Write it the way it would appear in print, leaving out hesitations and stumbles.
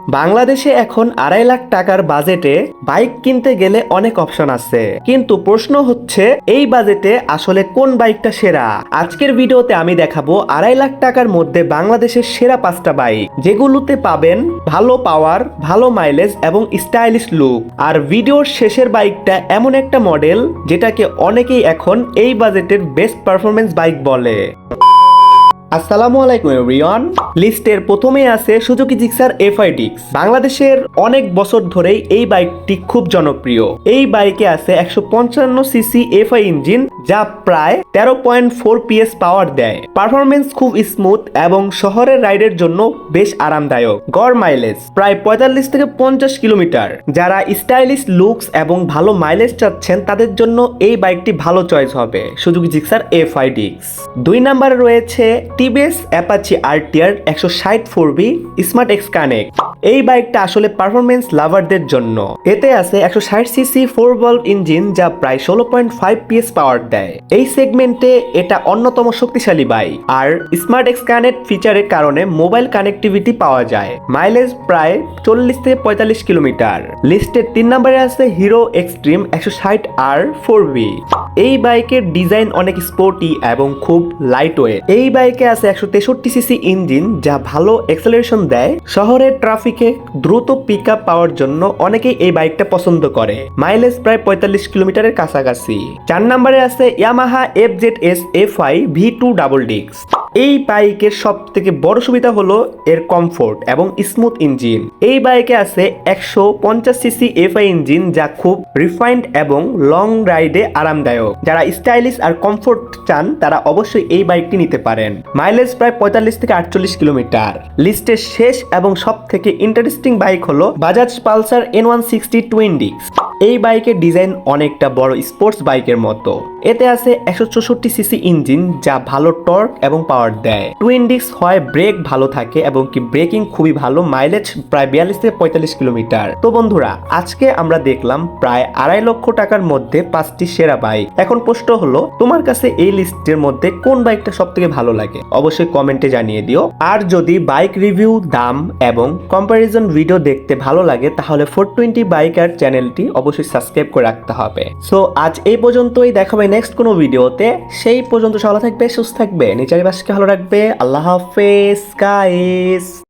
বাংলাদেশে এখন 2.5 লাখ টাকার বাজেটে বাইক কিনতে গেলে অনেক অপশন আছে, কিন্তু প্রশ্ন হচ্ছে এই বাজেটে আসলে কোন বাইকটা সেরা। আজকের ভিডিওতে আমি দেখাবো 2.5 লাখ টাকার মধ্যে বাংলাদেশের সেরা 5টা বাইক, যেগুলোতে পাবেন ভালো পাওয়ার, ভালো মাইলেজ এবং স্টাইলিশ লুক। আর ভিডিওর শেষের বাইকটা এমন একটা মডেল যেটাকে অনেকেই এখন এই বাজেটের বেস্ট পারফরমেন্স বাইক বলে। আসসালামু আলাইকুম এভরিওয়ান। লিস্টের প্রথমেই আছে সুজুকি জিক্সার FIDX। বাংলাদেশের অনেক বছর ধরেই এই বাইকটি খুব জনপ্রিয়। এই বাইকে আছে 155cc FI ইঞ্জিন, যা প্রায় 13.4 PS পাওয়ার দেয়। পারফরমেন্স খুব স্মুথ এবং শহরের রাইডের জন্য বেশ আরামদায়ক। গড় মাইলেজ প্রায় 45 থেকে 50 কিলোমিটার। যারা স্টাইলিশ লুকস এবং ভালো মাইলেজ চাচ্ছেন তাদের জন্য এই বাইকটি ভালো চয়েস হবে, সুজুকি জিক্সার FIDX। 2 নম্বরে রয়েছে TVS Apache RTR 160 4B smart x connect. এই বাইকটা আসলে পারফরমেন্স লাভারদের জন্য। এতে আছে 160cc 4 ভলভ ইঞ্জিন, যা প্রায় 16.5 PS পাওয়ার দেয়। এই সেগমেন্টে এটা অন্যতম শক্তিশালী বাইক। আর স্মার্ট এক্স কানেক্ট ফিচারের কারণে মোবাইল কানেক্টিভিটি পাওয়া যায়। মাইলেজ প্রায় 40 থেকে 45 কিলোমিটার। লিস্টের 3 নম্বরে আছে হিরো এক্সট্রিম 160R 4V। এই বাইকের ডিজাইন অনেক স্পোর্টি এবং খুব লাইট ওয়েট। এই বাইকে আছে 163cc ইঞ্জিন, যা ভালো অ্যাক্সেলারেশন দেয়। শহরের ট্রাফিকে দ্রুত পিক আপ পাওয়ার জন্য অনেকেই এই বাইকটা পছন্দ করে। মাইলেজ প্রায় 45 কিলোমিটারের কাছাকাছি। 4 নম্বরে আছে Yamaha FZS FI V2 double disc. এই বাইকের সব থেকে বড় সুবিধা হলো এর কমফোর্ট এবং স্মুথ ইঞ্জিন। এই বাইকে আছে 150cc FI ইঞ্জিন, যা খুব রিফাইন্ড এবং লং রাইডে আরামদায়ক। যারা স্টাইলিশ আর কমফোর্ট চান তারা অবশ্যই এই বাইকটি নিতে পারেন। মাইলেজ প্রায় 45 থেকে 48 কিলোমিটার। লিস্টের শেষ এবং সব থেকে ইন্টারেস্টিং বাইক হলো Bajaj Pulsar N160 twin disk. এই বাইকের ডিজাইন অনেকটা বড় স্পোর্টস বাইকের মতো। এতে আছে 164cc ইঞ্জিন, যা ভালো টর্ক এবং পাওয়ার দেয়। টুইন ডিস্ক হয় ব্রেক ভালো থাকে এবং কি ব্রেকিং খুবই ভালো। মাইলেজ প্রায় 42 থেকে 45 কিলোমিটার। তো বন্ধুরা, আজকে আমরা দেখলাম প্রায় 2.5 লক্ষ টাকার মধ্যে 5টি সেরা বাইক। এখন প্রশ্ন হলো, তোমার কাছে এই লিস্টের মধ্যে কোন বাইকটা সব থেকে ভালো লাগে? অবশ্যই কমেন্টে জানিয়ে দিও। আর যদি বাইক রিভিউ, দাম এবং কম্পারিজন ভিডিও দেখতে ভালো লাগে তাহলে 420 বাইকার চ্যানেলটি অবশ্যই সাবস্ক্রাইব করে রাখতে হবে। সো আজ এই পর্যন্তই, দেখা হবে নেক্সট কোনো ভিডিওতে। সেই পর্যন্ত ভালো থাকবে, সুস্থ থাকবে, নিজের বাসকে ভালো রাখবে। আল্লাহ হাফেজ গাইস।